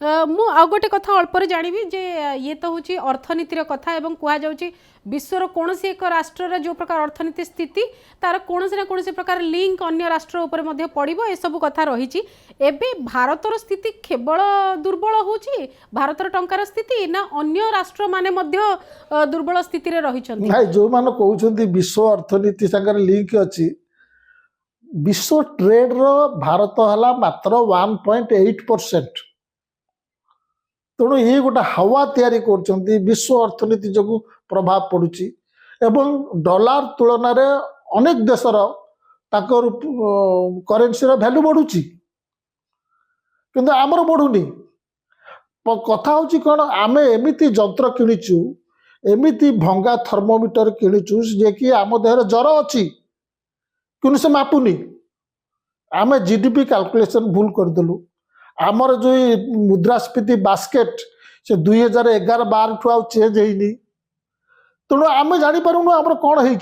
मु आ गोटे कथा अल्पर जानी जे ये तो हूँ अर्थनीतिर कथा एवं कहुच्छी विश्वर कौन एक राष्ट्र जो प्रकार अर्थनीति स्थिति तार कौन ना कौन प्रकार लिंक अन्य राष्ट्र पड़ो ये सब कथा रही एवं भारतर स्थिति केवल दुर्बल हो भारतर टंकार स्थिति ना अन्य राष्ट्र माने दुर्बल स्थिति रही जो मान कहते विश्व अर्थनीति सागर लिंक अच्छी विश्व ट्रेड रो भारत है मात्र 1.8%। तेणु ये गोटे हावा तैयारी कर विश्व अर्थनीति जो प्रभाव पड़ुची एवं डॉलर तुलन में अनेक देशर करेन्सी वैल्यू बढ़ुची किंतु आमर बढ़ुनी। कथा हूँ कौन आम एमती जंत्र किणुचु एमती भंगा थर्मोमीटर किणुचु जे कि आम देह ज्वर अच्छी कि से मापुनी। आम जीडीपी कैलकुलेशन भूल करदेलु। आमर जो मुद्रास्फीति बास्केट से 2011-12 ठू चेंज होनी। तेणु आम जापर आमर कौन है